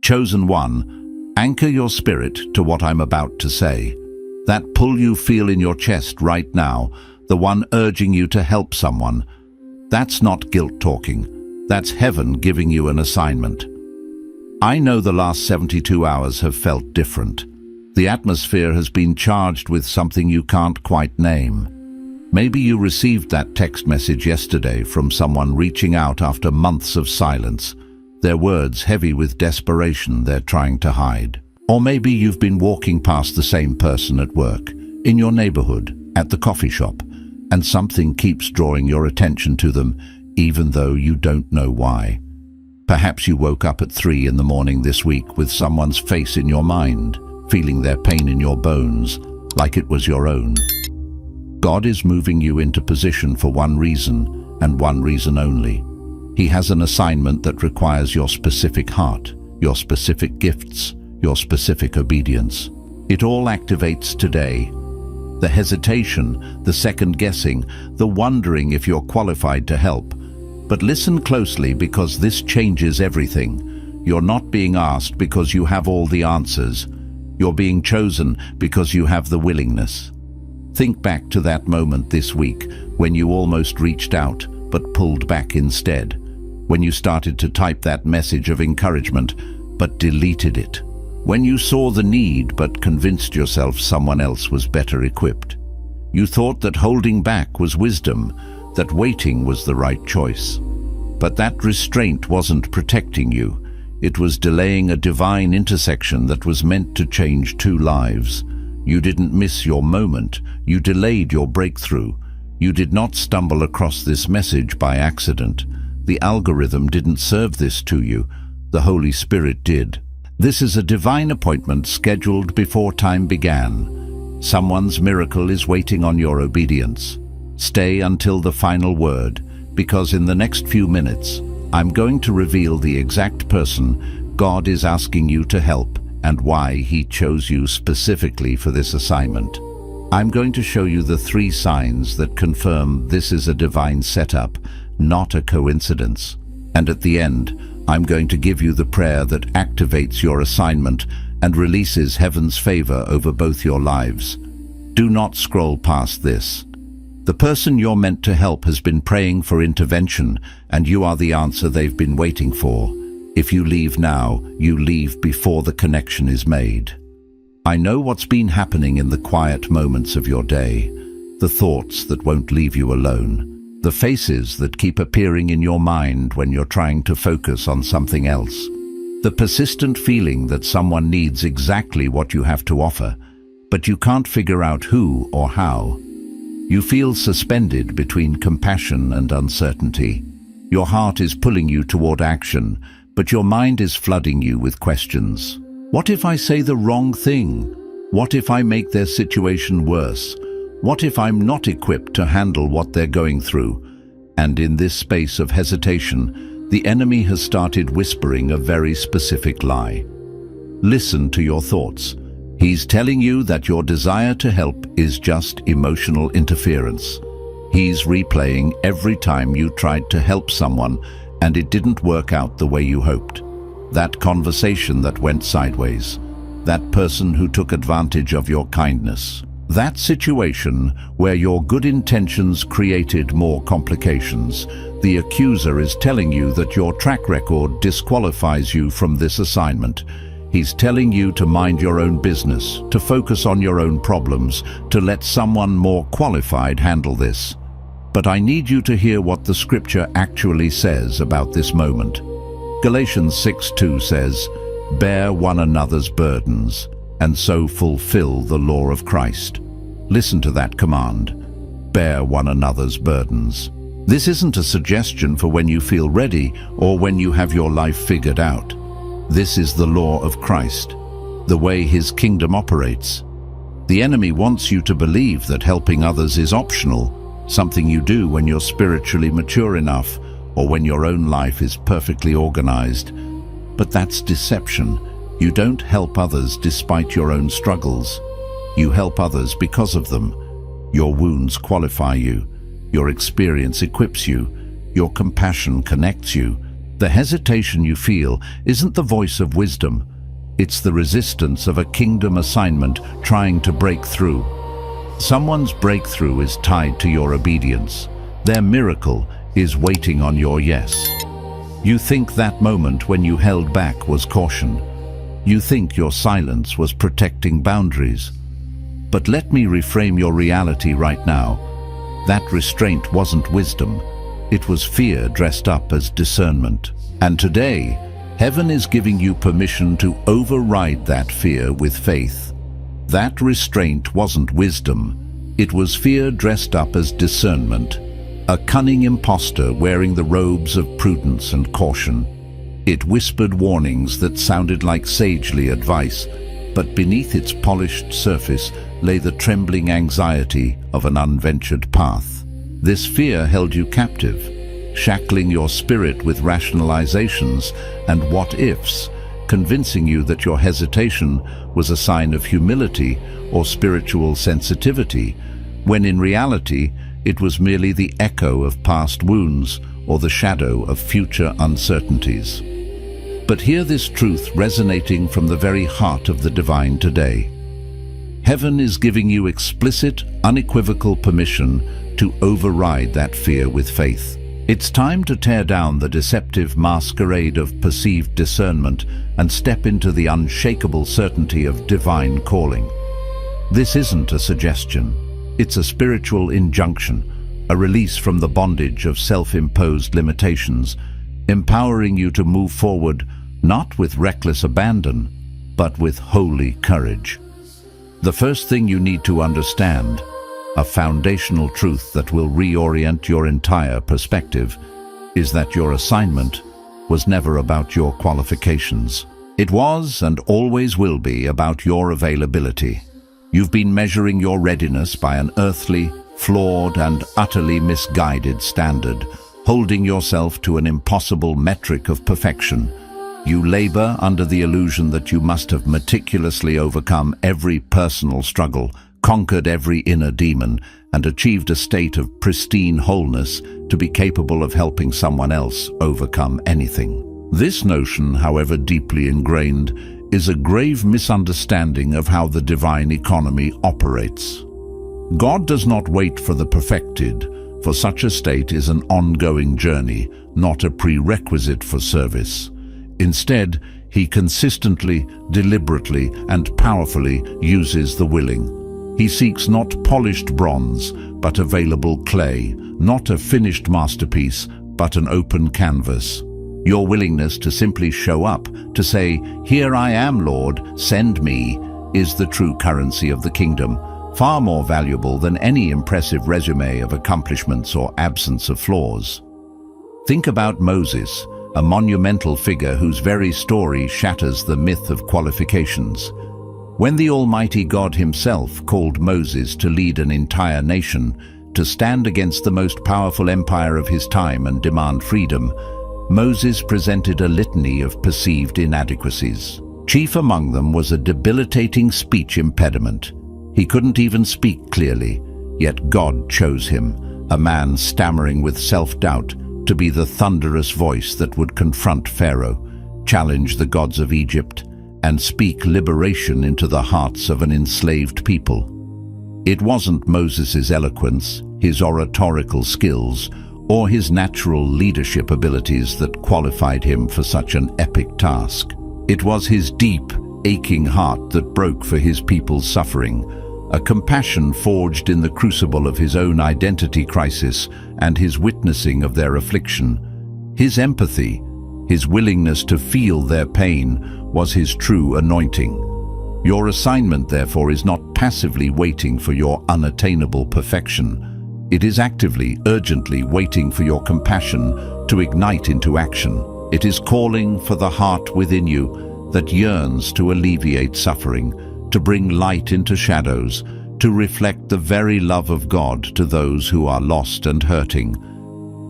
Chosen one, anchor your spirit to what I'm about to say. That pull you feel in your chest right now, the one urging you to help someone. That's not guilt talking. That's heaven giving you an assignment. I know the last 72 hours have felt different. The atmosphere has been charged with something you can't quite name. Maybe you received that text message yesterday from someone reaching out after months of silence, their words heavy with desperation they're trying to hide. Or maybe you've been walking past the same person at work, in your neighborhood, at the coffee shop, and something keeps drawing your attention to them, even though you don't know why. Perhaps you woke up at 3 in the morning this week with someone's face in your mind, feeling their pain in your bones, like it was your own. God is moving you into position for one reason, and one reason only. He has an assignment that requires your specific heart, your specific gifts, your specific obedience. It all activates today. The hesitation, the second-guessing, the wondering if you're qualified to help. But listen closely, because this changes everything. You're not being asked because you have all the answers. You're being chosen because you have the willingness. Think back to that moment this week when you almost reached out but pulled back instead. When you started to type that message of encouragement but deleted it. When you saw the need but convinced yourself someone else was better equipped. You thought that holding back was wisdom, that waiting was the right choice. But that restraint wasn't protecting you. It was delaying a divine intersection that was meant to change 2 lives. You didn't miss your moment. You delayed your breakthrough. You did not stumble across this message by accident. The algorithm didn't serve this to you. The Holy Spirit did. This is a divine appointment scheduled before time began. Someone's miracle is waiting on your obedience. Stay until the final word, because in the next few minutes, I'm going to reveal the exact person God is asking you to help and why He chose you specifically for this assignment. I'm going to show you the 3 signs that confirm this is a divine setup, not a coincidence. And at the end, I'm going to give you the prayer that activates your assignment and releases heaven's favor over both your lives. Do not scroll past this. The person you're meant to help has been praying for intervention, and you are the answer they've been waiting for. If you leave now, you leave before the connection is made. I know what's been happening in the quiet moments of your day, the thoughts that won't leave you alone, the faces that keep appearing in your mind when you're trying to focus on something else, the persistent feeling that someone needs exactly what you have to offer, but you can't figure out who or how. You feel suspended between compassion and uncertainty. Your heart is pulling you toward action, but your mind is flooding you with questions. What if I say the wrong thing? What if I make their situation worse? What if I'm not equipped to handle what they're going through? And in this space of hesitation, the enemy has started whispering a very specific lie. Listen to your thoughts. He's telling you that your desire to help is just emotional interference. He's replaying every time you tried to help someone and it didn't work out the way you hoped. That conversation that went sideways. That person who took advantage of your kindness. That situation where your good intentions created more complications. The accuser is telling you that your track record disqualifies you from this assignment. He's telling you to mind your own business, to focus on your own problems, to let someone more qualified handle this. But I need you to hear what the scripture actually says about this moment. Galatians 6:2 says, "Bear one another's burdens, and so fulfill the law of Christ." Listen to that command. Bear one another's burdens. This isn't a suggestion for when you feel ready or when you have your life figured out. This is the law of Christ, the way His kingdom operates. The enemy wants you to believe that helping others is optional, something you do when you're spiritually mature enough or when your own life is perfectly organized. But that's deception. You don't help others despite your own struggles. You help others because of them. Your wounds qualify you. Your experience equips you. Your compassion connects you. The hesitation you feel isn't the voice of wisdom. It's the resistance of a kingdom assignment trying to break through. Someone's breakthrough is tied to your obedience. Their miracle is waiting on your yes. You think that moment when you held back was caution. You think your silence was protecting boundaries. But let me reframe your reality right now. That restraint wasn't wisdom. It was fear dressed up as discernment. And today, heaven is giving you permission to override that fear with faith. That restraint wasn't wisdom. It was fear dressed up as discernment. A cunning impostor wearing the robes of prudence and caution. It whispered warnings that sounded like sagely advice, but beneath its polished surface lay the trembling anxiety of an unventured path. This fear held you captive, shackling your spirit with rationalizations and what-ifs, convincing you that your hesitation was a sign of humility or spiritual sensitivity, when in reality it was merely the echo of past wounds or the shadow of future uncertainties. But hear this truth resonating from the very heart of the divine today. Heaven is giving you explicit, unequivocal permission to override that fear with faith. It's time to tear down the deceptive masquerade of perceived discernment and step into the unshakable certainty of divine calling. This isn't a suggestion. It's a spiritual injunction, a release from the bondage of self-imposed limitations, empowering you to move forward not with reckless abandon, but with holy courage. The first thing you need to understand, a foundational truth that will reorient your entire perspective, is that your assignment was never about your qualifications. It was and always will be about your availability. You've been measuring your readiness by an earthly, flawed, and utterly misguided standard, holding yourself to an impossible metric of perfection. You labor under the illusion that you must have meticulously overcome every personal struggle, conquered every inner demon, and achieved a state of pristine wholeness to be capable of helping someone else overcome anything. This notion, however deeply ingrained, is a grave misunderstanding of how the divine economy operates. God does not wait for the perfected, for such a state is an ongoing journey, not a prerequisite for service. Instead, He consistently, deliberately, and powerfully uses the willing. He seeks not polished bronze, but available clay, not a finished masterpiece, but an open canvas. Your willingness to simply show up, to say, "Here I am, Lord, send me," is the true currency of the kingdom, far more valuable than any impressive resume of accomplishments or absence of flaws. Think about Moses, a monumental figure whose very story shatters the myth of qualifications. When the Almighty God Himself called Moses to lead an entire nation, to stand against the most powerful empire of his time and demand freedom, Moses presented a litany of perceived inadequacies. Chief among them was a debilitating speech impediment. He couldn't even speak clearly, yet God chose him, a man stammering with self-doubt, to be the thunderous voice that would confront Pharaoh, challenge the gods of Egypt, and speak liberation into the hearts of an enslaved people. It wasn't Moses' eloquence, his oratorical skills, or his natural leadership abilities that qualified him for such an epic task. It was his deep, aching heart that broke for his people's suffering, a compassion forged in the crucible of his own identity crisis and his witnessing of their affliction. His empathy, his willingness to feel their pain, was his true anointing. Your assignment, therefore, is not passively waiting for your unattainable perfection. It is actively, urgently waiting for your compassion to ignite into action. It is calling for the heart within you that yearns to alleviate suffering, to bring light into shadows, to reflect the very love of God to those who are lost and hurting.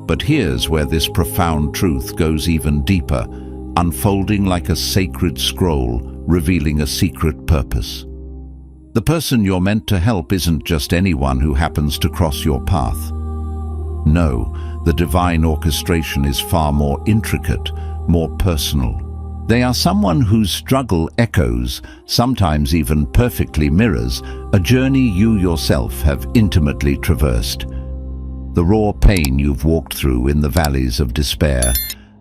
But here's where this profound truth goes even deeper, unfolding like a sacred scroll, revealing a secret purpose. The person you're meant to help isn't just anyone who happens to cross your path. No, The divine orchestration is far more intricate, more personal. They are someone whose struggle echoes, sometimes even perfectly mirrors, a journey you yourself have intimately traversed. The raw pain you've walked through in the valleys of despair,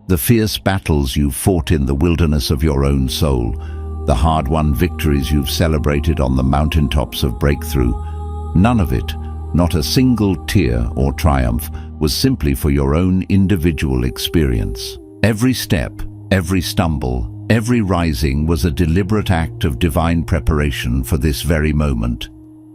the fierce battles you've fought in the wilderness of your own soul, the hard-won victories you've celebrated on the mountaintops of breakthrough. None of it, not a single tear or triumph, was simply for your own individual experience. Every step, every stumble, every rising was a deliberate act of divine preparation for this very moment.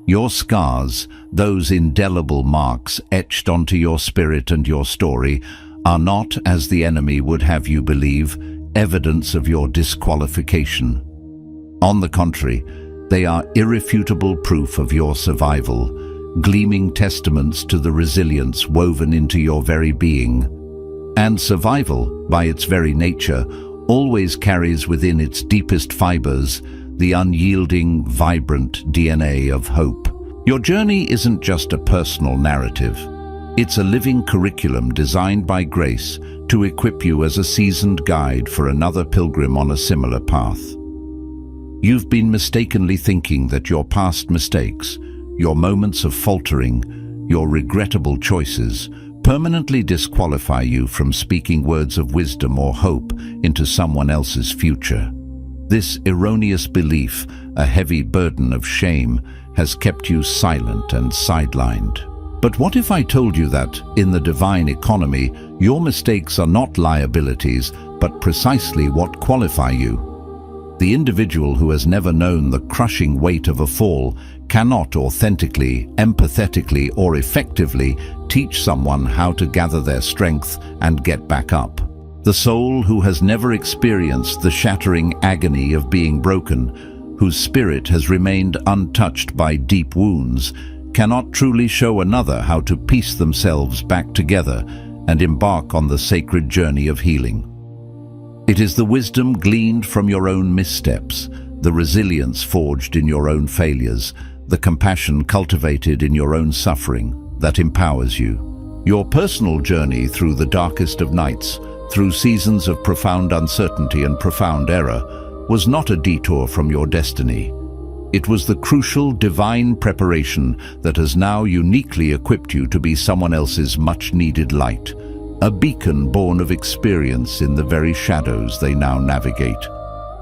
Your scars, those indelible marks etched onto your spirit and your story, are not, as the enemy would have you believe, evidence of your disqualification. On the contrary, they are irrefutable proof of your survival, gleaming testaments to the resilience woven into your very being. And survival, by its very nature, always carries within its deepest fibers the unyielding, vibrant DNA of hope. Your journey isn't just a personal narrative. It's a living curriculum designed by grace to equip you as a seasoned guide for another pilgrim on a similar path. You've been mistakenly thinking that your past mistakes, your moments of faltering, your regrettable choices, permanently disqualify you from speaking words of wisdom or hope into someone else's future. This erroneous belief, a heavy burden of shame, has kept you silent and sidelined. But what if I told you that, in the divine economy, your mistakes are not liabilities, but precisely what qualify you? The individual who has never known the crushing weight of a fall cannot authentically, empathetically, or effectively teach someone how to gather their strength and get back up. The soul who has never experienced the shattering agony of being broken, whose spirit has remained untouched by deep wounds, cannot truly show another how to piece themselves back together and embark on the sacred journey of healing. It is the wisdom gleaned from your own missteps, the resilience forged in your own failures, the compassion cultivated in your own suffering that empowers you. Your personal journey through the darkest of nights, through seasons of profound uncertainty and profound error, was not a detour from your destiny. It was the crucial divine preparation that has now uniquely equipped you to be someone else's much-needed light, a beacon born of experience in the very shadows they now navigate.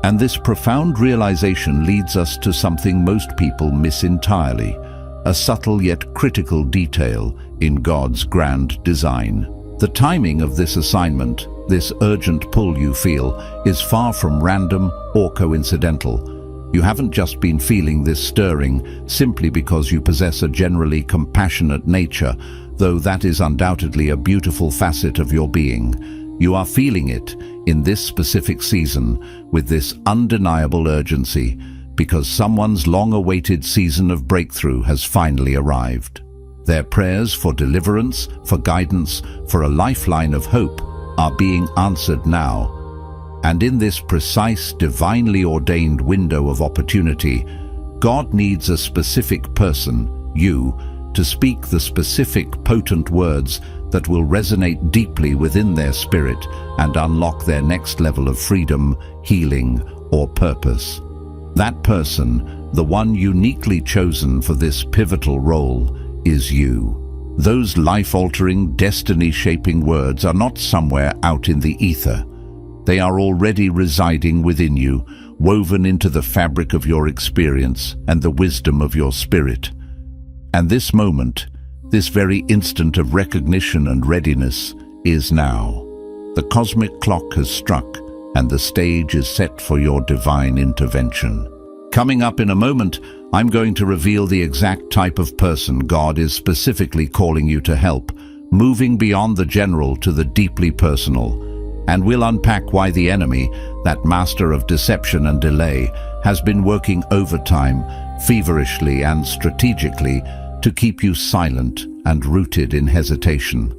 And this profound realization leads us to something most people miss entirely, a subtle yet critical detail in God's grand design. The timing of this assignment, this urgent pull you feel, is far from random or coincidental. You haven't just been feeling this stirring simply because you possess a generally compassionate nature, though that is undoubtedly a beautiful facet of your being. You are feeling it in this specific season with this undeniable urgency because someone's long-awaited season of breakthrough has finally arrived. Their prayers for deliverance, for guidance, for a lifeline of hope are being answered now. And in this precise, divinely ordained window of opportunity, God needs a specific person, you, to speak the specific, potent words that will resonate deeply within their spirit and unlock their next level of freedom, healing, or purpose. That person, the one uniquely chosen for this pivotal role, is you. Those life-altering, destiny-shaping words are not somewhere out in the ether. They are already residing within you, woven into the fabric of your experience and the wisdom of your spirit. And this moment, this very instant of recognition and readiness, is now. The cosmic clock has struck, and the stage is set for your divine intervention. Coming up in a moment, I'm going to reveal the exact type of person God is specifically calling you to help, moving beyond the general to the deeply personal. And we'll unpack why the enemy, that master of deception and delay, has been working overtime, feverishly and strategically, to keep you silent and rooted in hesitation.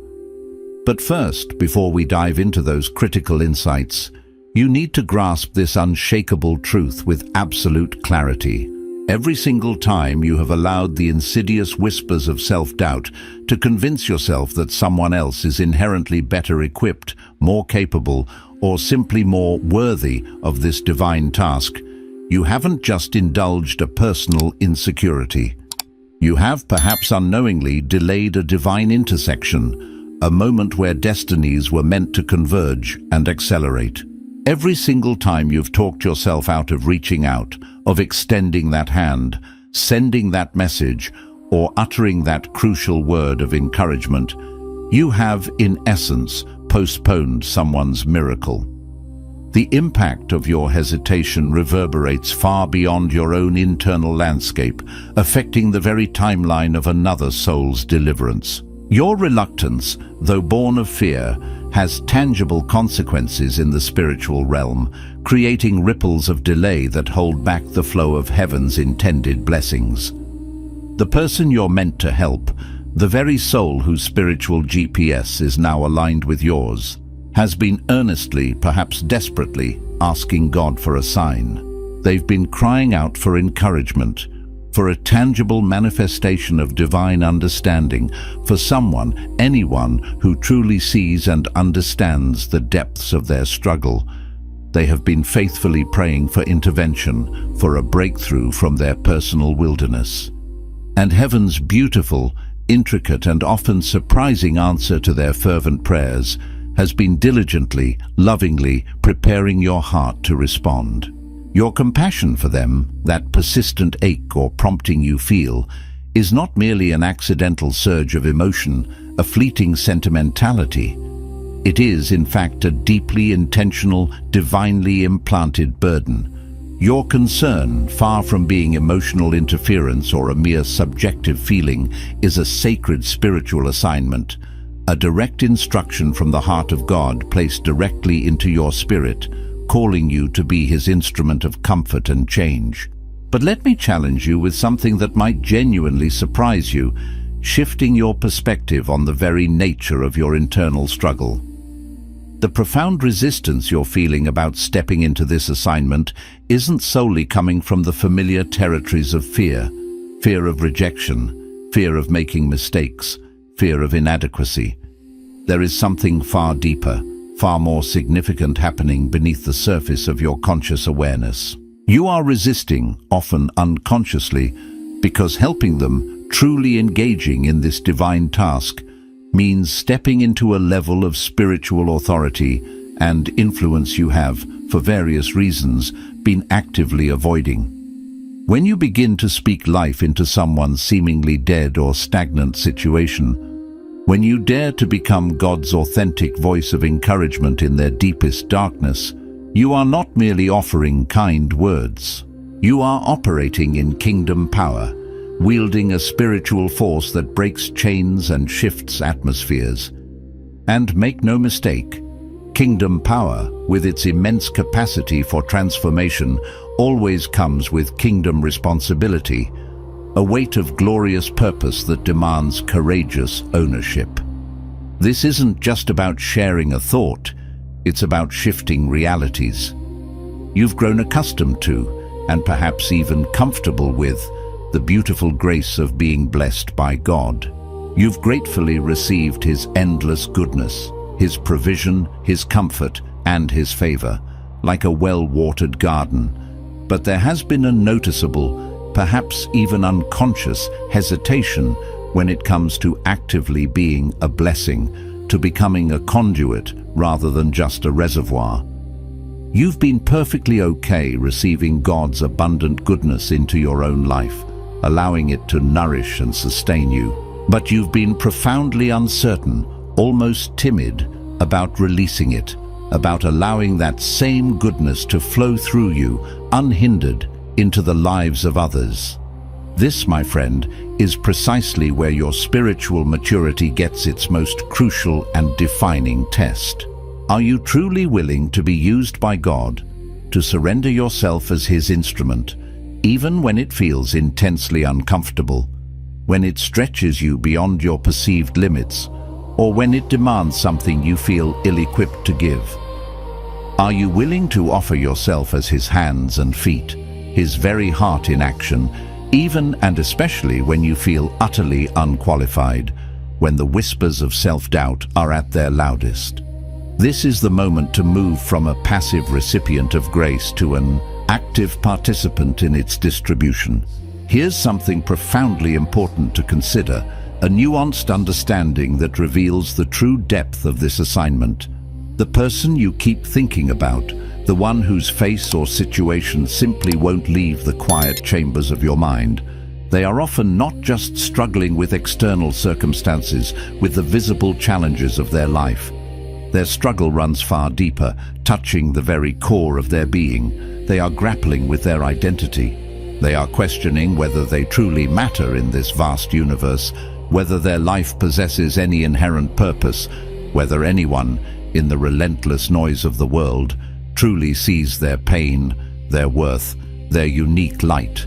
But first, before we dive into those critical insights, you need to grasp this unshakable truth with absolute clarity. Every single time you have allowed the insidious whispers of self-doubt to convince yourself that someone else is inherently better equipped, more capable, or simply more worthy of this divine task, you haven't just indulged a personal insecurity. You have perhaps unknowingly delayed a divine intersection, a moment where destinies were meant to converge and accelerate. Every single time you've talked yourself out of reaching out, of extending that hand, sending that message, or uttering that crucial word of encouragement, you have, in essence, postponed someone's miracle. The impact of your hesitation reverberates far beyond your own internal landscape, affecting the very timeline of another soul's deliverance. Your reluctance, though born of fear, has tangible consequences in the spiritual realm, creating ripples of delay that hold back the flow of heaven's intended blessings. The person you're meant to help, the very soul whose spiritual GPS is now aligned with yours, has been earnestly, perhaps desperately, asking God for a sign. They've been crying out for encouragement, for a tangible manifestation of divine understanding, for someone, anyone, who truly sees and understands the depths of their struggle. They have been faithfully praying for intervention, for a breakthrough from their personal wilderness. And heaven's beautiful, intricate, and often surprising answer to their fervent prayers has been diligently, lovingly preparing your heart to respond. Your compassion for them, that persistent ache or prompting you feel, is not merely an accidental surge of emotion, a fleeting sentimentality. It is, in fact, a deeply intentional, divinely implanted burden. Your concern, far from being emotional interference or a mere subjective feeling, is a sacred spiritual assignment, a direct instruction from the heart of God placed directly into your spirit, calling you to be His instrument of comfort and change. But let me challenge you with something that might genuinely surprise you, shifting your perspective on the very nature of your internal struggle. The profound resistance you're feeling about stepping into this assignment isn't solely coming from the familiar territories of fear, fear of rejection, fear of making mistakes, fear of inadequacy. There is something far deeper, far more significant happening beneath the surface of your conscious awareness. You are resisting, often unconsciously, because helping them, truly engaging in this divine task, means stepping into a level of spiritual authority and influence you have, for various reasons, been actively avoiding. When you begin to speak life into someone's seemingly dead or stagnant situation, when you dare to become God's authentic voice of encouragement in their deepest darkness, you are not merely offering kind words. You are operating in kingdom power, wielding a spiritual force that breaks chains and shifts atmospheres. And make no mistake, kingdom power, with its immense capacity for transformation, always comes with kingdom responsibility, a weight of glorious purpose that demands courageous ownership. This isn't just about sharing a thought, it's about shifting realities. You've grown accustomed to, and perhaps even comfortable with, the beautiful grace of being blessed by God. You've gratefully received His endless goodness, His provision, His comfort, and His favor, like a well-watered garden. But there has been a noticeable, perhaps even unconscious, hesitation when it comes to actively being a blessing, to becoming a conduit rather than just a reservoir. You've been perfectly okay receiving God's abundant goodness into your own life, allowing it to nourish and sustain you. But you've been profoundly uncertain, almost timid, about releasing it, about allowing that same goodness to flow through you, unhindered, into the lives of others. This, my friend, is precisely where your spiritual maturity gets its most crucial and defining test. Are you truly willing to be used by God, to surrender yourself as His instrument, even when it feels intensely uncomfortable, when it stretches you beyond your perceived limits, or when it demands something you feel ill-equipped to give? Are you willing to offer yourself as His hands and feet, His very heart in action, even and especially when you feel utterly unqualified, when the whispers of self-doubt are at their loudest. This is the moment to move from a passive recipient of grace to an active participant in its distribution. Here's something profoundly important to consider, a nuanced understanding that reveals the true depth of this assignment. The person you keep thinking about, the one whose face or situation simply won't leave the quiet chambers of your mind, they are often not just struggling with external circumstances, with the visible challenges of their life. Their struggle runs far deeper, touching the very core of their being. They are grappling with their identity. They are questioning whether they truly matter in this vast universe, whether their life possesses any inherent purpose, whether anyone, in the relentless noise of the world, truly sees their pain, their worth, their unique light.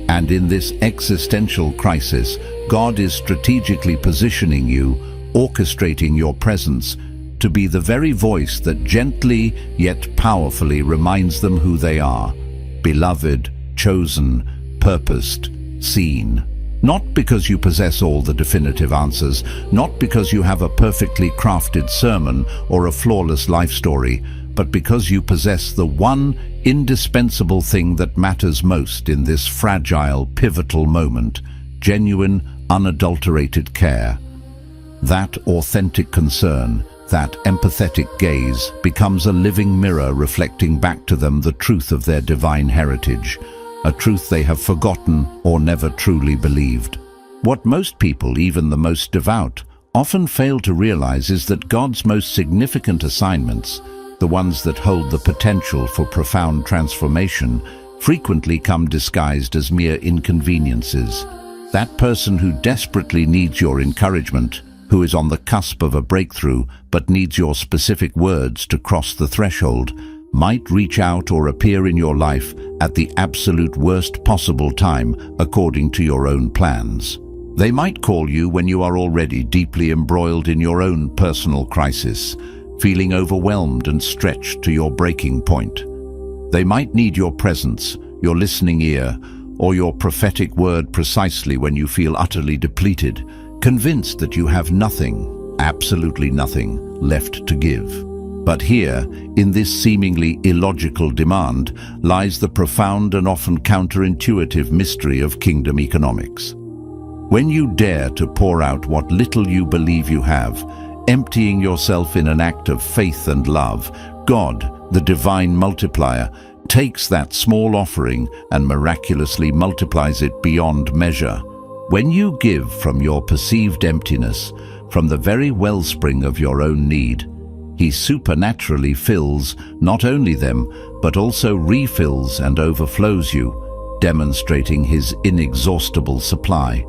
And in this existential crisis, God is strategically positioning you, orchestrating your presence, to be the very voice that gently yet powerfully reminds them who they are, beloved, chosen, purposed, seen. Not because you possess all the definitive answers, not because you have a perfectly crafted sermon or a flawless life story, but because you possess the one indispensable thing that matters most in this fragile, pivotal moment: genuine, unadulterated care. That authentic concern, that empathetic gaze, becomes a living mirror reflecting back to them the truth of their divine heritage, a truth they have forgotten or never truly believed. What most people, even the most devout, often fail to realize is that God's most significant assignments, the ones that hold the potential for profound transformation, frequently come disguised as mere inconveniences. That person who desperately needs your encouragement, who is on the cusp of a breakthrough but needs your specific words to cross the threshold, might reach out or appear in your life at the absolute worst possible time according to your own plans. They might call you when you are already deeply embroiled in your own personal crisis, feeling overwhelmed and stretched to your breaking point. They might need your presence, your listening ear, or your prophetic word precisely when you feel utterly depleted, convinced that you have nothing, absolutely nothing, left to give. But here, in this seemingly illogical demand, lies the profound and often counterintuitive mystery of kingdom economics. When you dare to pour out what little you believe you have, emptying yourself in an act of faith and love, God, the divine multiplier, takes that small offering and miraculously multiplies it beyond measure. When you give from your perceived emptiness, from the very wellspring of your own need, He supernaturally fills not only them, but also refills and overflows you, demonstrating His inexhaustible supply.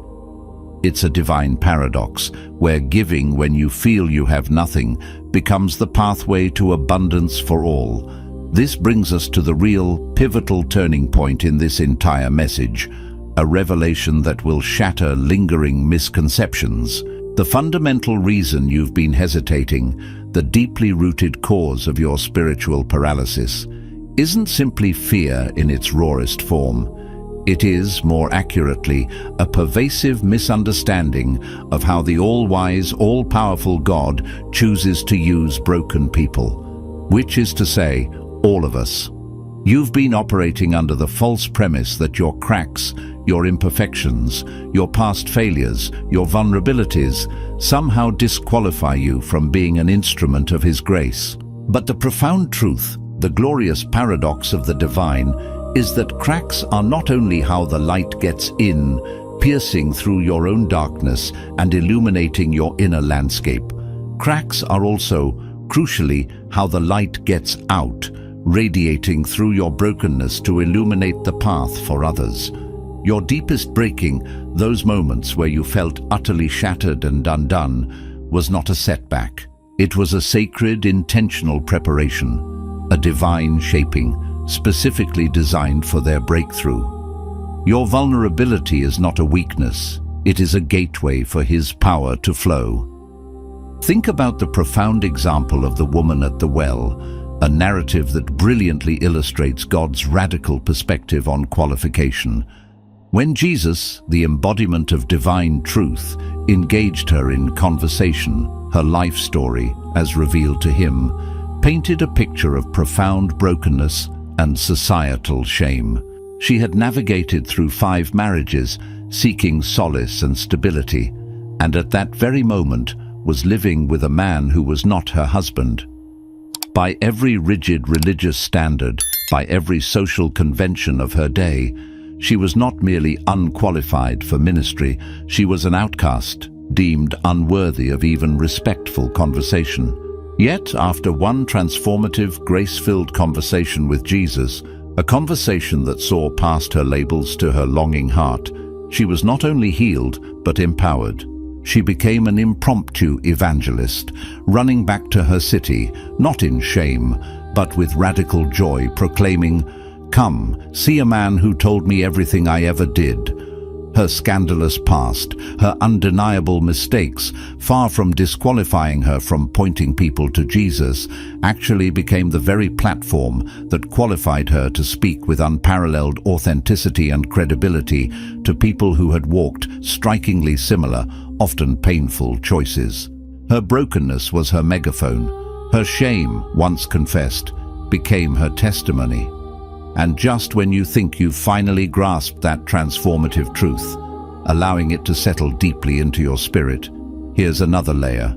It's a divine paradox, where giving when you feel you have nothing becomes the pathway to abundance for all. This brings us to the real, pivotal turning point in this entire message, a revelation that will shatter lingering misconceptions. The fundamental reason you've been hesitating, the deeply rooted cause of your spiritual paralysis, isn't simply fear in its rawest form. It is, more accurately, a pervasive misunderstanding of how the all-wise, all-powerful God chooses to use broken people, which is to say, all of us. You've been operating under the false premise that your cracks, your imperfections, your past failures, your vulnerabilities somehow disqualify you from being an instrument of His grace. But the profound truth, the glorious paradox of the divine, is that cracks are not only how the light gets in, piercing through your own darkness and illuminating your inner landscape. Cracks are also, crucially, how the light gets out, radiating through your brokenness to illuminate the path for others. Your deepest breaking, those moments where you felt utterly shattered and undone, was not a setback. It was a sacred, intentional preparation, a divine shaping, specifically designed for their breakthrough. Your vulnerability is not a weakness, it is a gateway for His power to flow. Think about the profound example of the woman at the well, a narrative that brilliantly illustrates God's radical perspective on qualification. When Jesus, the embodiment of divine truth, engaged her in conversation, her life story, as revealed to him, painted a picture of profound brokenness and societal shame. She had navigated through 5 marriages, seeking solace and stability, and at that very moment was living with a man who was not her husband. By every rigid religious standard, by every social convention of her day, she was not merely unqualified for ministry, she was an outcast, deemed unworthy of even respectful conversation. Yet, after one transformative, grace-filled conversation with Jesus, a conversation that saw past her labels to her longing heart, she was not only healed, but empowered. She became an impromptu evangelist, running back to her city, not in shame, but with radical joy, proclaiming, "Come, see a man who told me everything I ever did." Her scandalous past, her undeniable mistakes, far from disqualifying her from pointing people to Jesus, actually became the very platform that qualified her to speak with unparalleled authenticity and credibility to people who had walked strikingly similar, often painful choices. Her brokenness was her megaphone. Her shame, once confessed, became her testimony. And just when you think you've finally grasped that transformative truth, allowing it to settle deeply into your spirit, here's another layer,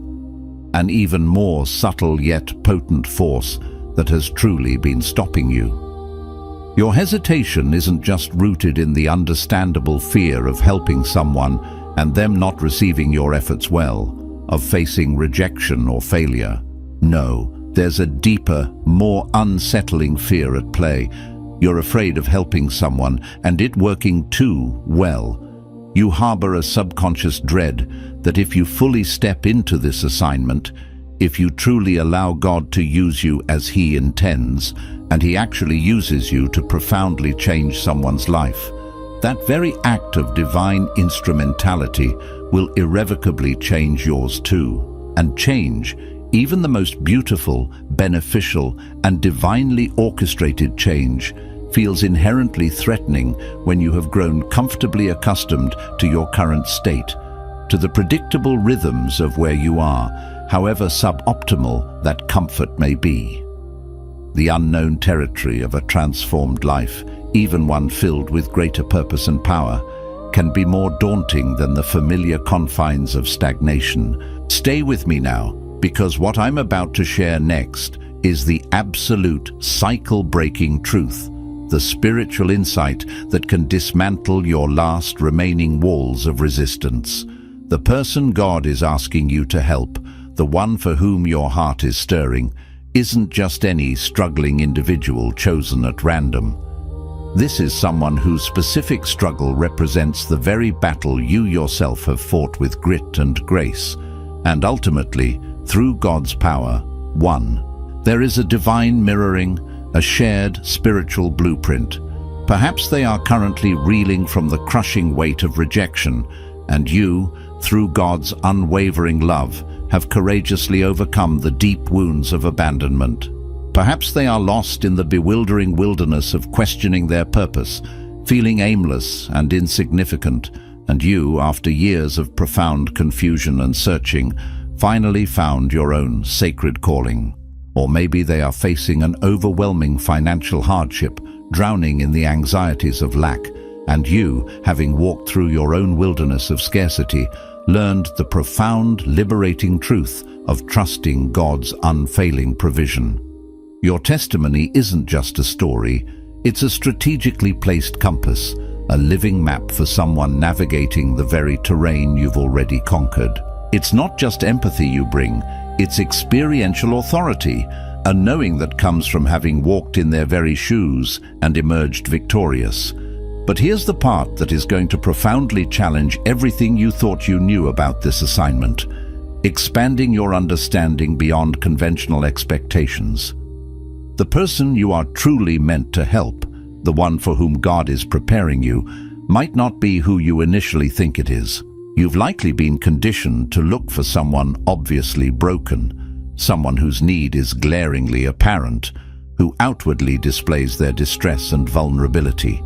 an even more subtle yet potent force that has truly been stopping you. Your hesitation isn't just rooted in the understandable fear of helping someone and them not receiving your efforts well, of facing rejection or failure. No, there's a deeper, more unsettling fear at play. You're afraid of helping someone and it working too well. You harbor a subconscious dread that if you fully step into this assignment, if you truly allow God to use you as He intends, and He actually uses you to profoundly change someone's life, that very act of divine instrumentality will irrevocably change yours too, and change even the most beautiful, beneficial, and divinely orchestrated change feels inherently threatening when you have grown comfortably accustomed to your current state, to the predictable rhythms of where you are, however suboptimal that comfort may be. The unknown territory of a transformed life, even one filled with greater purpose and power, can be more daunting than the familiar confines of stagnation. Stay with me now, because what I'm about to share next is the absolute cycle-breaking truth, the spiritual insight that can dismantle your last remaining walls of resistance. The person God is asking you to help, the one for whom your heart is stirring, isn't just any struggling individual chosen at random. This is someone whose specific struggle represents the very battle you yourself have fought with grit and grace, and ultimately, through God's power, won. There is a divine mirroring, a shared spiritual blueprint. Perhaps they are currently reeling from the crushing weight of rejection, and you, through God's unwavering love, have courageously overcome the deep wounds of abandonment. Perhaps they are lost in the bewildering wilderness of questioning their purpose, feeling aimless and insignificant, and you, after years of profound confusion and searching, finally found your own sacred calling. Or maybe they are facing an overwhelming financial hardship, drowning in the anxieties of lack, and you, having walked through your own wilderness of scarcity, learned the profound, liberating truth of trusting God's unfailing provision. Your testimony isn't just a story, it's a strategically placed compass, a living map for someone navigating the very terrain you've already conquered. It's not just empathy you bring, it's experiential authority, a knowing that comes from having walked in their very shoes and emerged victorious. But here's the part that is going to profoundly challenge everything you thought you knew about this assignment, expanding your understanding beyond conventional expectations. The person you are truly meant to help, the one for whom God is preparing you, might not be who you initially think it is. You've likely been conditioned to look for someone obviously broken, someone whose need is glaringly apparent, who outwardly displays their distress and vulnerability.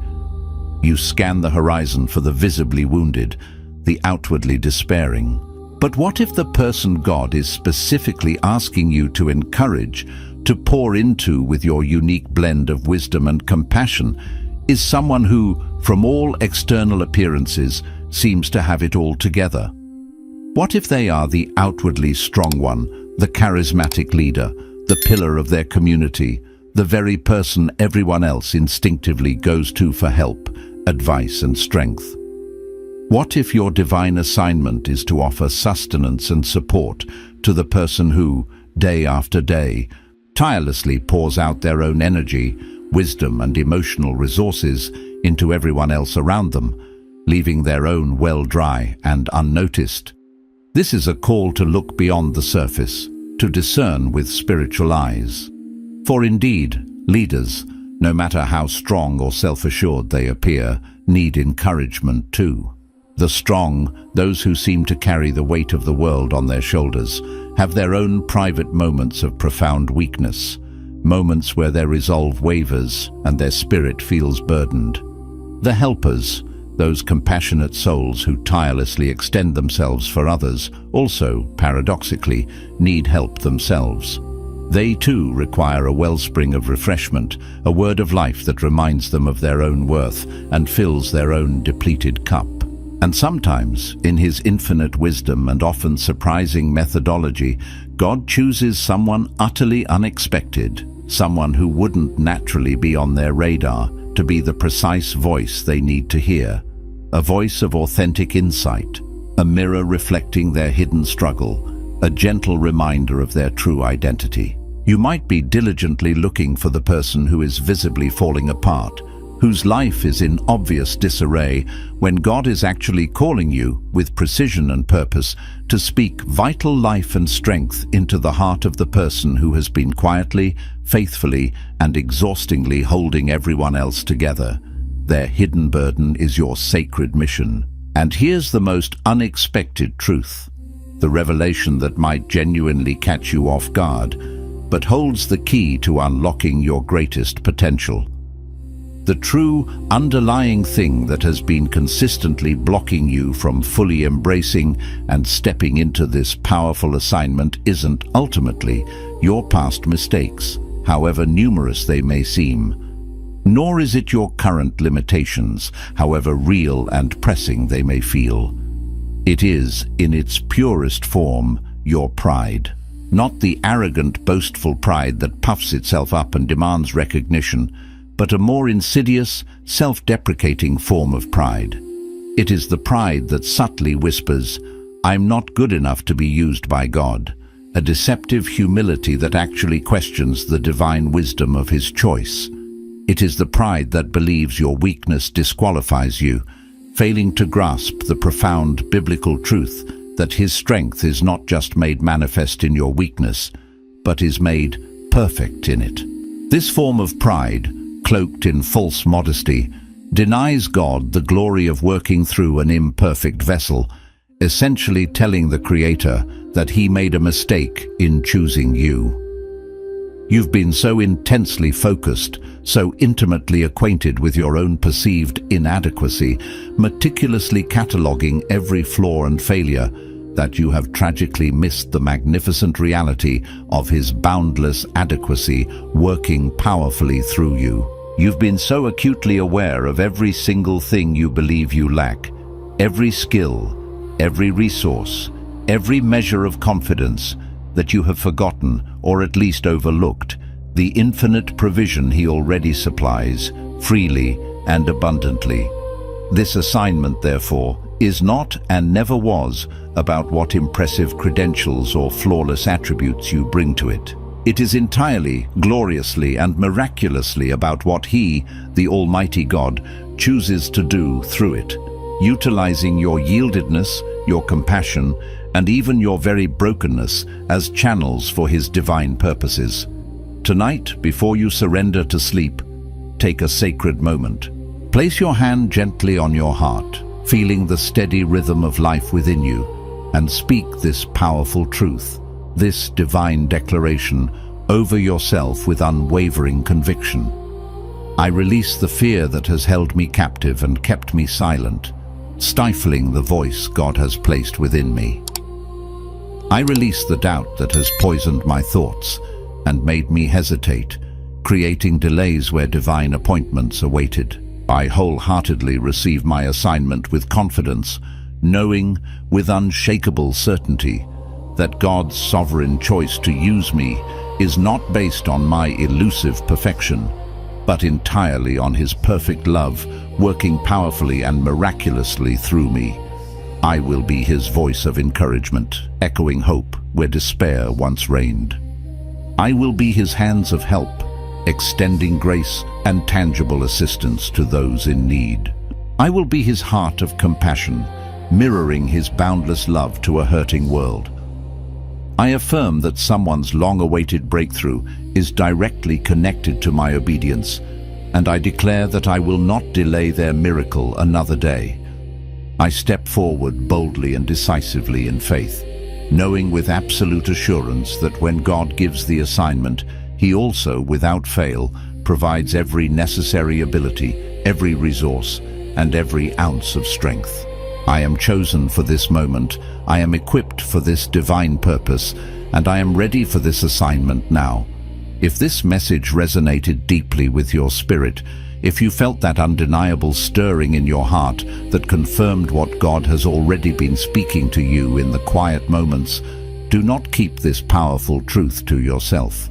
You scan the horizon for the visibly wounded, the outwardly despairing. But what if the person God is specifically asking you to encourage, to pour into with your unique blend of wisdom and compassion, is someone who, from all external appearances, seems to have it all together? What if they are the outwardly strong one, the charismatic leader, the pillar of their community, the very person everyone else instinctively goes to for help, advice and strength? What if your divine assignment is to offer sustenance and support to the person who, day after day, tirelessly pours out their own energy, wisdom and emotional resources into everyone else around them, leaving their own well dry and unnoticed? This is a call to look beyond the surface, to discern with spiritual eyes. For indeed, leaders, no matter how strong or self-assured they appear, need encouragement too. The strong, those who seem to carry the weight of the world on their shoulders, have their own private moments of profound weakness, moments where their resolve wavers and their spirit feels burdened. The helpers, those compassionate souls who tirelessly extend themselves for others, also, paradoxically, need help themselves. They too require a wellspring of refreshment, a word of life that reminds them of their own worth and fills their own depleted cup. And sometimes, in His infinite wisdom and often surprising methodology, God chooses someone utterly unexpected, someone who wouldn't naturally be on their radar, to be the precise voice they need to hear. A voice of authentic insight, a mirror reflecting their hidden struggle, a gentle reminder of their true identity. You might be diligently looking for the person who is visibly falling apart, whose life is in obvious disarray, when God is actually calling you, with precision and purpose, to speak vital life and strength into the heart of the person who has been quietly, faithfully, and exhaustingly holding everyone else together. Their hidden burden is your sacred mission. And here's the most unexpected truth, the revelation that might genuinely catch you off guard, but holds the key to unlocking your greatest potential. The true underlying thing that has been consistently blocking you from fully embracing and stepping into this powerful assignment isn't ultimately your past mistakes, however numerous they may seem, nor is it your current limitations, however real and pressing they may feel. It is, in its purest form, your pride. Not the arrogant, boastful pride that puffs itself up and demands recognition, but a more insidious, self-deprecating form of pride. It is the pride that subtly whispers, "I'm not good enough to be used by God," a deceptive humility that actually questions the divine wisdom of His choice. It is the pride that believes your weakness disqualifies you, failing to grasp the profound biblical truth that His strength is not just made manifest in your weakness, but is made perfect in it. This form of pride, cloaked in false modesty, denies God the glory of working through an imperfect vessel, essentially telling the Creator that He made a mistake in choosing you. You've been so intensely focused, so intimately acquainted with your own perceived inadequacy, meticulously cataloguing every flaw and failure, that you have tragically missed the magnificent reality of His boundless adequacy working powerfully through you. You've been so acutely aware of every single thing you believe you lack, every skill, every resource, every measure of confidence, that you have forgotten, or at least overlooked, the infinite provision He already supplies, freely and abundantly. This assignment, therefore, is not and never was about what impressive credentials or flawless attributes you bring to it. It is entirely, gloriously and miraculously about what He, the Almighty God, chooses to do through it, utilizing your yieldedness, your compassion, and even your very brokenness as channels for His divine purposes. Tonight, before you surrender to sleep, take a sacred moment. Place your hand gently on your heart, feeling the steady rhythm of life within you, and speak this powerful truth. this divine declaration over yourself with unwavering conviction. I release the fear that has held me captive and kept me silent, stifling the voice God has placed within me. I release the doubt that has poisoned my thoughts and made me hesitate, creating delays where divine appointments awaited. I wholeheartedly receive my assignment with confidence, knowing with unshakable certainty that God's sovereign choice to use me is not based on my elusive perfection, but entirely on His perfect love, working powerfully and miraculously through me. I will be His voice of encouragement, echoing hope where despair once reigned. I will be His hands of help, extending grace and tangible assistance to those in need. I will be His heart of compassion, mirroring His boundless love to a hurting world. I affirm that someone's long-awaited breakthrough is directly connected to my obedience, and I declare that I will not delay their miracle another day. I step forward boldly and decisively in faith, knowing with absolute assurance that when God gives the assignment, He also, without fail, provides every necessary ability, every resource, and every ounce of strength. I am chosen for this moment, I am equipped for this divine purpose, and I am ready for this assignment now. If this message resonated deeply with your spirit, if you felt that undeniable stirring in your heart that confirmed what God has already been speaking to you in the quiet moments, do not keep this powerful truth to yourself.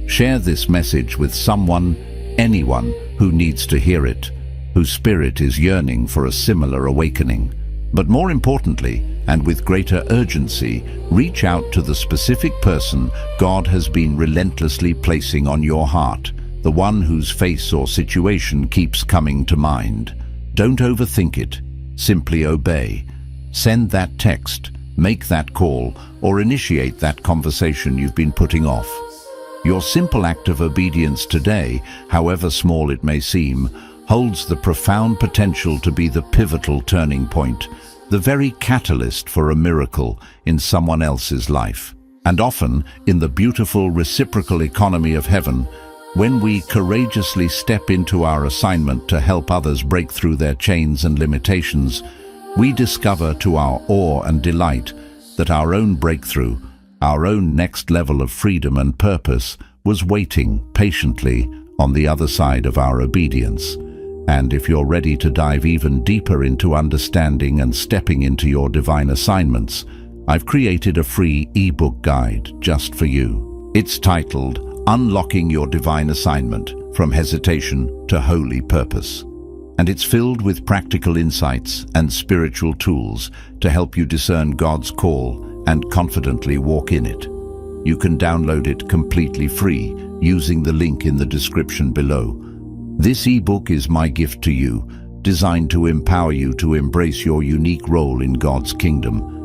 Share this message with someone, anyone who needs to hear it, whose spirit is yearning for a similar awakening. But more importantly, and with greater urgency, reach out to the specific person God has been relentlessly placing on your heart, the one whose face or situation keeps coming to mind. Don't overthink it. Simply obey. Send that text, make that call, or initiate that conversation you've been putting off. Your simple act of obedience today, however small it may seem, holds the profound potential to be the pivotal turning point, the very catalyst for a miracle in someone else's life. And often, in the beautiful reciprocal economy of heaven, when we courageously step into our assignment to help others break through their chains and limitations, we discover to our awe and delight that our own breakthrough, our own next level of freedom and purpose, was waiting patiently on the other side of our obedience. And if you're ready to dive even deeper into understanding and stepping into your divine assignments, I've created a free ebook guide just for you. It's titled Unlocking Your Divine Assignment: From Hesitation to Holy Purpose. And it's filled with practical insights and spiritual tools to help you discern God's call and confidently walk in it. You can download it completely free using the link in the description below. This ebook is my gift to you, designed to empower you to embrace your unique role in God's kingdom